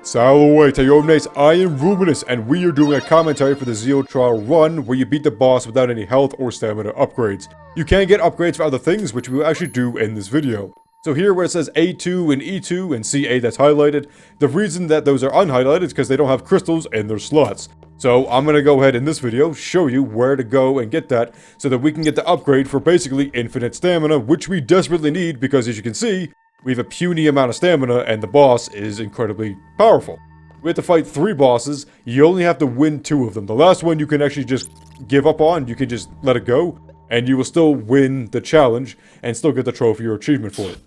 Salaway, yo mates, I am Ruminous, and we are doing a commentary for the Zero Trial run where you beat the boss without any health or stamina upgrades. You can get upgrades for other things, which we will actually do in this video. So here where it says A2 and E2 and C8 that's highlighted, the reason that those are unhighlighted is because they don't have crystals in their slots. So I'm going to go ahead in this video, show you where to go and get that, so that we can get the upgrade for basically infinite stamina, which we desperately need because as you can see, we have a puny amount of stamina and the boss is incredibly powerful. We have to fight 3 bosses, you only have to win 2 of them. The last one you can actually just give up on, you can just let it go, and you will still win the challenge and still get the trophy or achievement for it.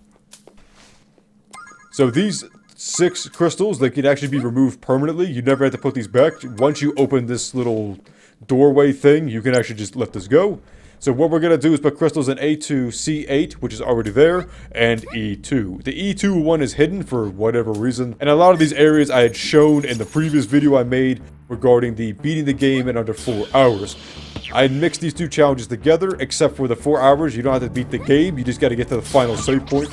So these 6 crystals, they can actually be removed permanently. You never have to put these back. Once you open this little doorway thing, you can actually just let this go. So what we're going to do is put crystals in A2, C8, which is already there, and E2. The E2 one is hidden for whatever reason, and a lot of these areas I had shown in the previous video I made regarding the beating the game in under 4 hours. I mixed these 2 challenges together, except for the 4 hours, you don't have to beat the game, you just got to get to the final save point.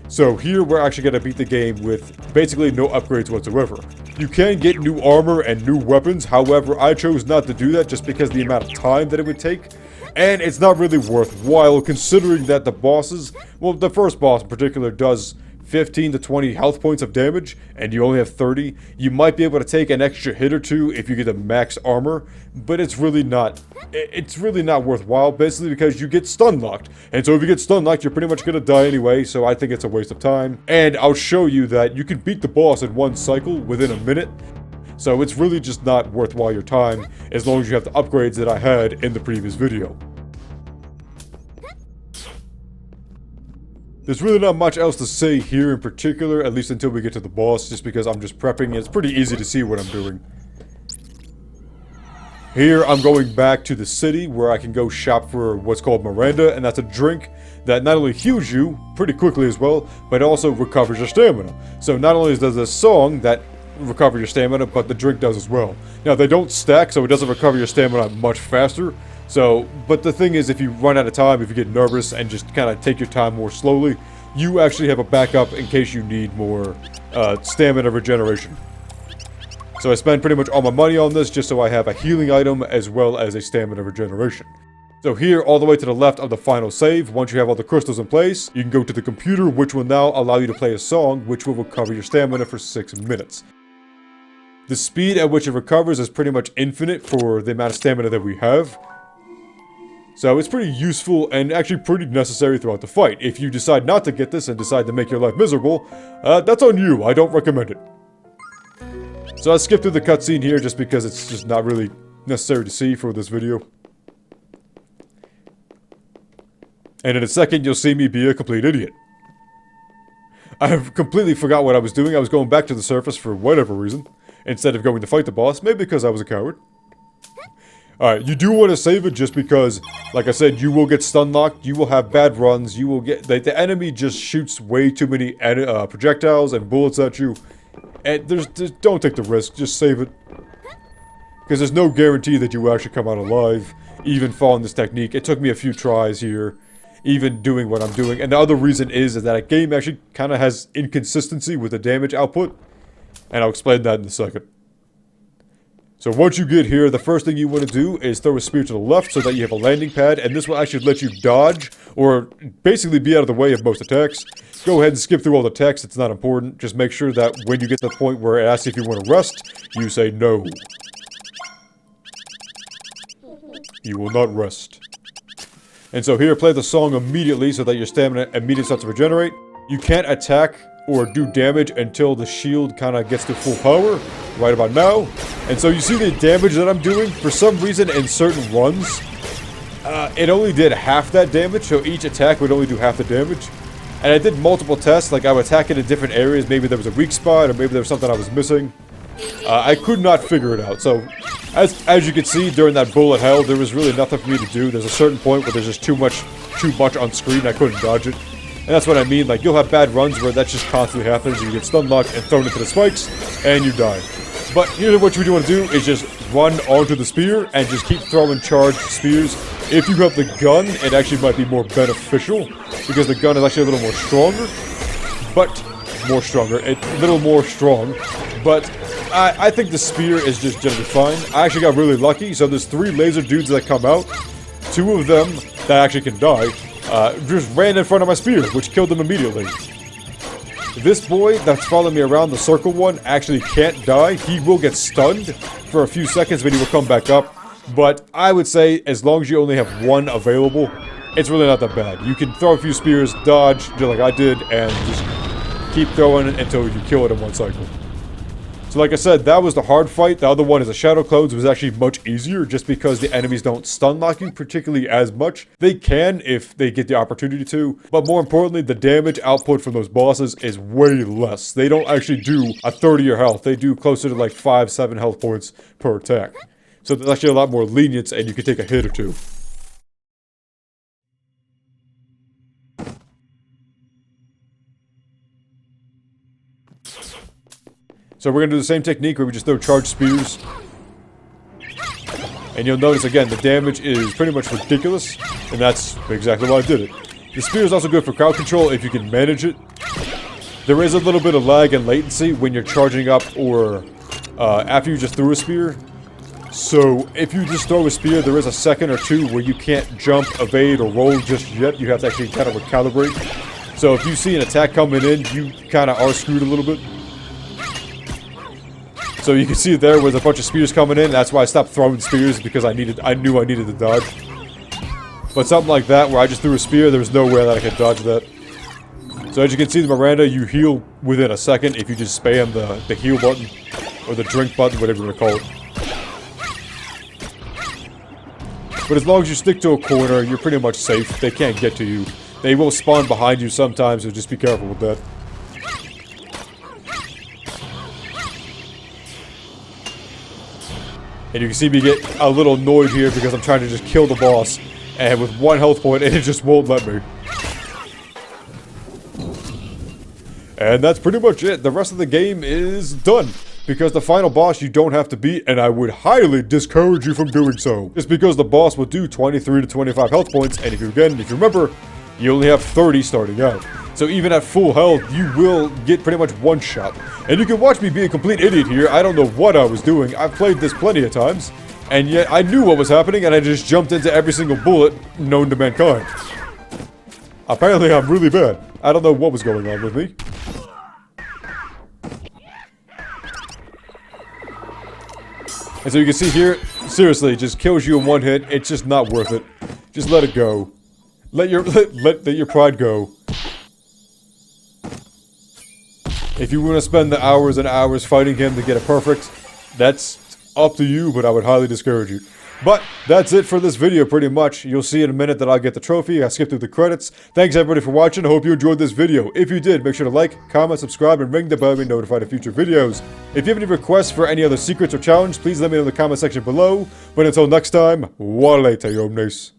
So here we're actually going to beat the game with basically no upgrades whatsoever. You can get new armor and new weapons, however I chose not to do that just because of the amount of time that it would take. And it's not really worthwhile considering that the bosses, well the first boss in particular does 15 to 20 health points of damage and you only have 30. You might be able to take an extra hit or 2 if you get the max armor, but it's really not worthwhile basically because you get stun locked. And so if you get stun locked, you're pretty much gonna die anyway, so I think it's a waste of time. And I'll show you that you can beat the boss in 1 cycle within a minute. So it's really just not worthwhile your time as long as you have the upgrades that I had in the previous video. There's really not much else to say here in particular, at least until we get to the boss, just because I'm just prepping. It's pretty easy to see what I'm doing. Here I'm going back to the city where I can go shop for what's called Miranda, and that's a drink that not only heals you pretty quickly as well, but also recovers your stamina. So not only does this song that recover your stamina, but the drink does as well. Now they don't stack, so it doesn't recover your stamina much faster. So, but the thing is, if you run out of time, if you get nervous and just kind of take your time more slowly, you actually have a backup in case you need more stamina regeneration. So I spend pretty much all my money on this just so I have a healing item as well as a stamina regeneration. So here, all the way to the left of the final save, once you have all the crystals in place, you can go to the computer, which will now allow you to play a song, which will recover your stamina for 6 minutes. The speed at which it recovers is pretty much infinite for the amount of stamina that we have. So it's pretty useful and actually pretty necessary throughout the fight. If you decide not to get this and decide to make your life miserable, that's on you. I don't recommend it. So I skipped through the cutscene here just because it's just not really necessary to see for this video. And in a second, you'll see me be a complete idiot. I have completely forgot what I was doing. I was going back to the surface for whatever reason, instead of going to fight the boss, maybe because I was a coward. Alright, you do want to save it just because, like I said, you will get stun locked, you will have bad runs, you will get, the enemy just shoots way too many projectiles and bullets at you. And don't take the risk, just save it. Because there's no guarantee that you will actually come out alive, even following this technique. It took me a few tries here, even doing what I'm doing. And the other reason is that a game actually kind of has inconsistency with the damage output. And I'll explain that in a second. So once you get here, the first thing you want to do is throw a spear to the left so that you have a landing pad, and this will actually let you dodge, or basically be out of the way of most attacks. Go ahead and skip through all the text, it's not important. Just make sure that when you get to the point where it asks if you want to rest, you say no. You will not rest. And so here, play the song immediately so that your stamina immediately starts to regenerate. You can't attack or do damage until the shield kind of gets to full power, right about now. And so you see the damage that I'm doing. For some reason, in certain runs, it only did half that damage, so each attack would only do half the damage. And I did multiple tests, like I would attack it in different areas, maybe there was a weak spot, or maybe there was something I was missing. I could not figure it out, so as you can see, during that bullet hell, there was really nothing for me to do. There's a certain point where there's just too much on screen, I couldn't dodge it. And that's what I mean, like, you'll have bad runs where that just constantly happens, you get stun locked and thrown into the spikes, and you die. But here's what you want to do, is just run onto the spear, and just keep throwing charged spears. If you have the gun, it actually might be more beneficial, because the gun is actually a little more stronger, but a little more strong. But I think the spear is just generally fine. I actually got really lucky, so there's 3 laser dudes that come out. 2 of them that actually can die just ran in front of my spear, which killed them immediately. This boy that's following me around, the circle one, actually can't die. He will get stunned for a few seconds, but he will come back up. But I would say, as long as you only have 1 available, it's really not that bad. You can throw a few spears, dodge, just like I did, and just keep throwing it until you kill it in 1 cycle. So like I said, that was the hard fight. The other one is a Shadow Clones, was actually much easier just because the enemies don't stun lock you particularly as much. They can if they get the opportunity to, but more importantly, the damage output from those bosses is way less. They don't actually do a 30 your health. They do closer to like 5-7 health points per attack. So there's actually a lot more lenience and you can take a hit or 2. So we're going to do the same technique where we just throw charged spears. And you'll notice again, the damage is pretty much ridiculous. And that's exactly why I did it. The spear is also good for crowd control if you can manage it. There is a little bit of lag and latency when you're charging up or after you just threw a spear. So if you just throw a spear, there is a second or 2 where you can't jump, evade, or roll just yet. You have to actually kind of recalibrate. So if you see an attack coming in, you kind of are screwed a little bit. So you can see there was a bunch of spears coming in. That's why I stopped throwing spears, because I knew I needed to dodge. But something like that, where I just threw a spear, there was no way that I could dodge that. So as you can see, Miranda, you heal within a second if you just spam the heal button, or the drink button, whatever you want to call it. But as long as you stick to a corner, you're pretty much safe. They can't get to you. They will spawn behind you sometimes, so just be careful with that. And you can see me get a little annoyed here because I'm trying to just kill the boss. And with 1 health point, and it just won't let me. And that's pretty much it. The rest of the game is done. Because the final boss you don't have to beat, and I would highly discourage you from doing so. Just because the boss will do 23 to 25 health points, and if you remember, you only have 30 starting out. So even at full health, you will get pretty much 1 shot. And you can watch me be a complete idiot here. I don't know what I was doing. I've played this plenty of times. And yet I knew what was happening, and I just jumped into every single bullet known to mankind. Apparently I'm really bad. I don't know what was going on with me. And so you can see here, seriously, it just kills you in 1 hit. It's just not worth it. Just let it go. Let your pride go. If you want to spend the hours and hours fighting him to get it perfect, that's up to you, but I would highly discourage you. But that's it for this video pretty much. You'll see in a minute that I'll get the trophy. I skipped through the credits. Thanks everybody for watching. I hope you enjoyed this video. If you did, make sure to like, comment, subscribe, and ring the bell to be notified of future videos. If you have any requests for any other secrets or challenge, please let me know in the comment section below. But until next time, walete omnes.